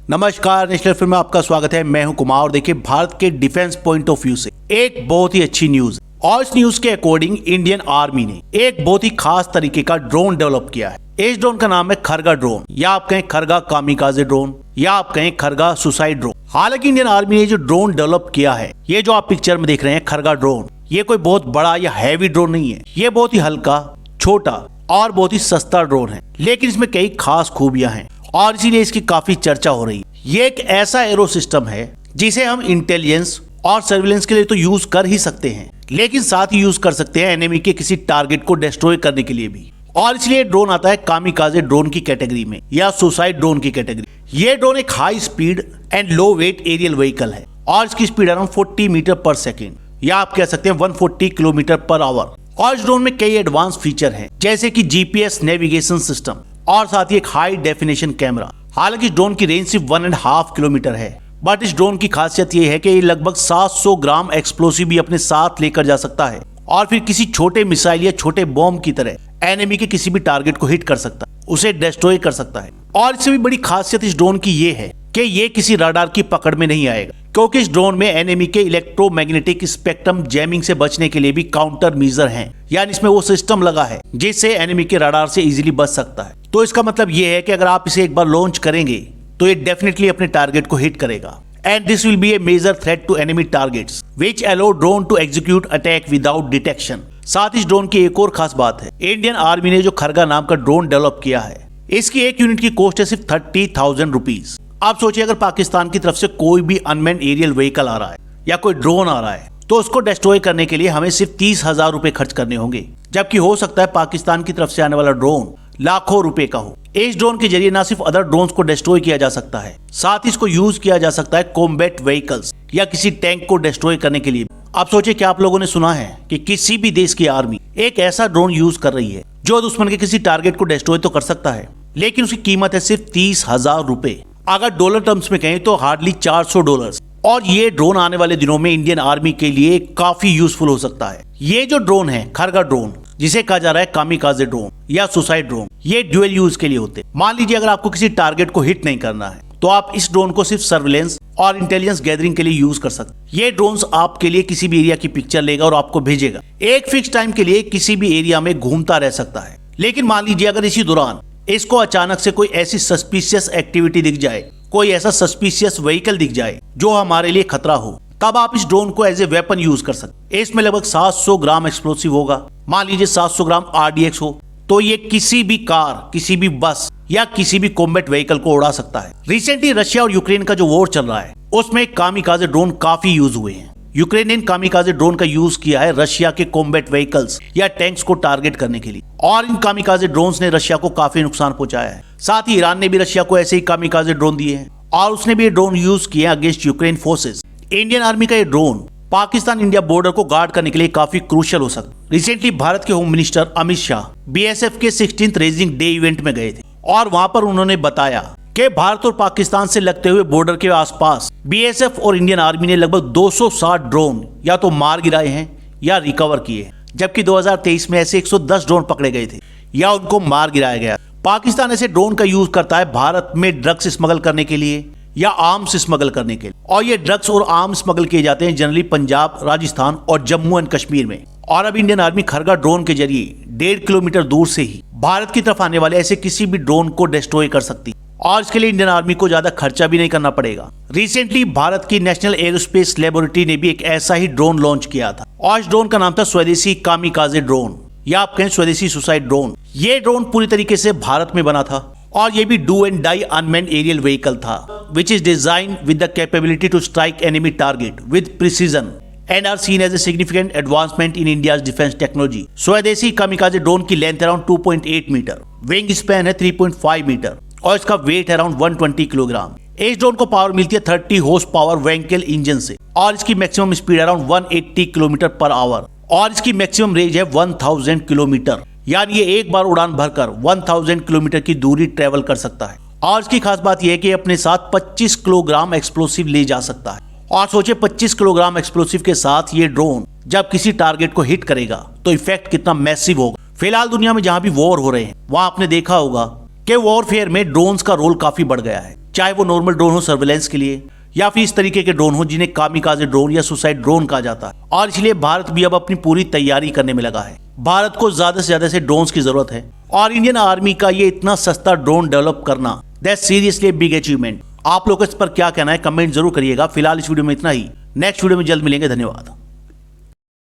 नमस्कार, national film में आपका स्वागत है। मैं हूं कुमार और देखिए भारत के डिफेंस पॉइंट ऑफ व्यू से एक बहुत ही अच्छी न्यूज। और इस न्यूज के अकॉर्डिंग इंडियन आर्मी ने एक बहुत ही खास तरीके का ड्रोन डेवलप किया है। इस ड्रोन का नाम है खरगा ड्रोन, या आप कहें खरगा कामिकाजे ड्रोन, या आप कहें खरगा सुसाइड ड्रोन। हालांकि इंडियन आर्मी ने जो ड्रोन डेवलप किया है, ये जो आप पिक्चर में देख रहे हैं खरगा ड्रोन, ये कोई बहुत बड़ा या हैवी ड्रोन नहीं है। ये बहुत ही हल्का, छोटा और बहुत ही सस्ता ड्रोन है, लेकिन इसमें कई खास खूबियां हैं और इसीलिए इसकी काफी चर्चा हो रही है। ये एक ऐसा एरो सिस्टम है जिसे हम इंटेलिजेंस और सर्विलेंस के लिए तो यूज कर ही सकते हैं, लेकिन साथ ही यूज कर सकते हैं एनिमी के किसी टारगेट को डिस्ट्रॉय करने के लिए भी। और इसलिए ड्रोन आता है कामिकाजे ड्रोन की कैटेगरी में या सुसाइड ड्रोन की कैटेगरी। ये ड्रोन एक high speed and low weight aerial vehicle है और इसकी speed around 40 metre per second, या आप कह सकते हैं 140 किलोमीटर पर आवर। और इस ड्रोन में कई एडवांस फीचर हैं, जैसे कि जीपीएस नेविगेशन सिस्टम और साथ ही एक हाई डेफिनेशन कैमरा। हालांकि इस ड्रोन की रेंज सिर्फ 1.5 किलोमीटर है, बट इस ड्रोन की खासियत ये है कि ये लगभग 700 ग्राम एक्सप्लोसिव भी अपने साथ लेकर जा सकता है और फिर किसी छोटे मिसाइल या छोटे बॉम्ब की तरह एनिमी के किसी भी टारगेट को हिट कर सकता है, उसे डिस्ट्रॉय कर सकता है। और इससे भी बड़ी खासियत इस ड्रोन की ये है कि ये किसी रडार की पकड़ में नहीं आएगा, क्योंकि इस ड्रोन में एनिमी के इलेक्ट्रोमैग्नेटिक स्पेक्ट्रम जैमिंग से बचने के लिए भी काउंटर मीजर हैं, यानी इसमें वो सिस्टम लगा है जिससे एनिमी के रडार से इजीली बच सकता है। तो इसका मतलब ये है कि अगर आप इसे एक बार लॉन्च करेंगे तो ये डेफिनेटली अपने टारगेट को हिट करेगा। And this will be a major threat to enemy targets which allow drone to execute attack without detection. साथ ही इस ड्रोन की एक और खास बात है, इंडियन आर्मी ने जो खरगा नाम का ड्रोन डेवलप किया है, इसकी एक यूनिट की कॉस्ट है सिर्फ 30,000 रुपीज। आप सोचिए, अगर पाकिस्तान की तरफ से कोई भी अनमैन्ड एरियल व्हीकल आ रहा है या कोई ड्रोन आ रहा है, तो उसको डिस्ट्रॉय करने के लिए हमें सिर्फ 30,000 रुपए खर्च करने होंगे, जबकि हो सकता है पाकिस्तान की तरफ से आने वाला ड्रोन लाखों रुपए का हो। इस ड्रोन के जरिए न सिर्फ अदर ड्रोन्स को डिस्ट्रॉय किया जा सकता है, साथ ही इसको यूज किया जा सकता है कॉम्बैट व्हीकल्स या किसी टैंक को डिस्ट्रॉय करने के लिए। आप सोचिए, क्या आप लोगों ने सुना है कि किसी भी देश की आर्मी एक ऐसा ड्रोन यूज कर रही है जो दुश्मन के किसी टारगेट को डिस्ट्रॉय तो कर सकता है, लेकिन उसकी कीमत है सिर्फ 30,000 रुपए। अगर डॉलर टर्म्स में कहें तो हार्डली $400। और ये ड्रोन आने वाले दिनों में इंडियन आर्मी के लिए काफी यूजफुल हो सकता है। ये जो ड्रोन है खरगा ड्रोन, जिसे कहा जा रहा है कामिकाजे ड्रोन या सुसाइड ड्रोन, ये ड्यूअल यूज के लिए होते हैं। मान लीजिए अगर आपको किसी टारगेट को हिट नहीं करना है, तो आप इस ड्रोन को सिर्फ सर्विलेंस और इंटेलिजेंस गैदरिंग के लिए यूज कर सकते। ये ड्रोन्स आपके लिए किसी भी एरिया की पिक्चर लेगा और आपको भेजेगा। एक फिक्स टाइम के लिए किसी भी एरिया में घूमता रह सकता है। लेकिन मान लीजिए अगर इसी दौरान इसको अचानक से कोई ऐसी सस्पिशियस एक्टिविटी दिख जाए, कोई ऐसा सस्पिशियस व्हीकल दिख जाए जो हमारे लिए खतरा हो, तब आप इस ड्रोन को एज ए वेपन यूज कर सकते। इसमें लगभग 700 ग्राम एक्सप्लोसिव होगा। मान लीजिए 700 ग्राम RDX हो, तो ये किसी भी कार, किसी भी बस या किसी भी कॉम्बैट व्हीकल को उड़ा सकता है। रिसेंटली रशिया और यूक्रेन का जो वॉर चल रहा है, उसमें कामिकाजे ड्रोन काफी यूज हुए हैं। यूक्रेन ने कामिकाजे ड्रोन का यूज किया है रशिया के कॉम्बैट व्हीकल्स या टैंक्स को टारगेट करने के लिए, और इन कामिकाजे ड्रोन्स ने रशिया को काफी नुकसान पहुंचाया है। साथ ही ईरान ने भी रशिया को ऐसे ही कामिकाजे ड्रोन दिए हैं और उसने भी ये ड्रोन यूज किए against Ukraine forces. Indian army का ये ड्रोन पाकिस्तान इंडिया बॉर्डर को गार्ड करने के लिए काफी क्रूशियल हो सकता है। रिसेंटली भारत के home minister Amit Shah BSF के 16th रेजिंग डे इवेंट में गए थे और वहां पर उन्होंने बताया कि भारत और पाकिस्तान से लगते हुए बॉर्डर के आसपास BSF और इंडियन आर्मी ने लगभग 260 ड्रोन या तो मार गिराए हैं या रिकवर किए हैं, जबकि 2023 में ऐसे 110 ड्रोन पकड़े गए थे या उनको मार गिराया गया। पाकिस्तान ऐसे ड्रोन का यूज करता है भारत में ड्रग्स स्मगल करने के लिए या आर्म्स स्मगल करने के लिए, और ये ड्रग्स और आर्म्स स्मगल किए जाते हैं जनरली पंजाब, राजस्थान और जम्मू एंड कश्मीर में। और अब इंडियन आर्मी खरगा ड्रोन के जरिए 1.5 किलोमीटर दूर से ही भारत की तरफ आने वाले ऐसे किसी भी ड्रोन को डिस्ट्रॉय कर सकती, और इसके लिए इंडियन आर्मी को ज्यादा खर्चा भी नहीं करना पड़ेगा। रिसेंटली भारत की नेशनल एरोस्पेस लेबोरेटरी ने भी एक ऐसा ही ड्रोन लॉन्च किया था और इस ड्रोन का नाम था स्वदेशी कामिकाजे ड्रोन, या आप कहें स्वदेशी सुसाइड ड्रोन। ये ड्रोन पूरी तरीके से भारत में बना था और ये भी do and die unmanned aerial vehicle था, which is designed with the capability to strike enemy target with precision and are seen as a significant advancement in India's defense technology. स्वदेशी कामिकाजे ड्रोन की length around 2.8 metre, wing span है 3.5 metre और इसका weight है around 120 kilogram. इस drone को power मिलती है 30 हॉर्स पावर वेंकल इंजन से और इसकी maximum speed around 180 kilometre per hour और इसकी मैक्सिमम रेंज है 1000 किलोमीटर, यानी ये एक बार उड़ान भरकर 1000 किलोमीटर की दूरी ट्रेवल कर सकता है। और इसकी खास बात यह है कि अपने साथ 25 किलोग्राम एक्सप्लोसिव ले जा सकता है। और सोचिए 25 किलोग्राम एक्सप्लोसिव के साथ ये ड्रोन जब किसी टारगेट को हिट करेगा तो इफेक्ट कितना मैसिव होगा। फिलहाल दुनिया में जहां भी वॉर हो रहे हैं वहां आपने देखा होगा कि वॉरफेयर में ड्रोन्स का रोल काफी बढ़ गया है। चाहे वो नॉर्मल ड्रोन हो सर्वेलेंस के लिए या फिर इस तरीके के ड्रोन हो जिन्हें कामिकाज़े ड्रोन या सुसाइड ड्रोन कहा जाता है। और इसलिए भारत भी अब अपनी पूरी तैयारी करने में लगा है। भारत को ज्यादा से ज्यादा से ड्रोन्स की जरूरत है और इंडियन आर्मी का ये इतना सस्ता ड्रोन डेवलप करना दैट्स सीरियसली बिग अचीवमेंट। आप लोग इस पर क्या कहना है कमेंट जरूर करिएगा। फिलहाल इस वीडियो में इतना ही, नेक्स्ट वीडियो में जल्द मिलेंगे। धन्यवाद।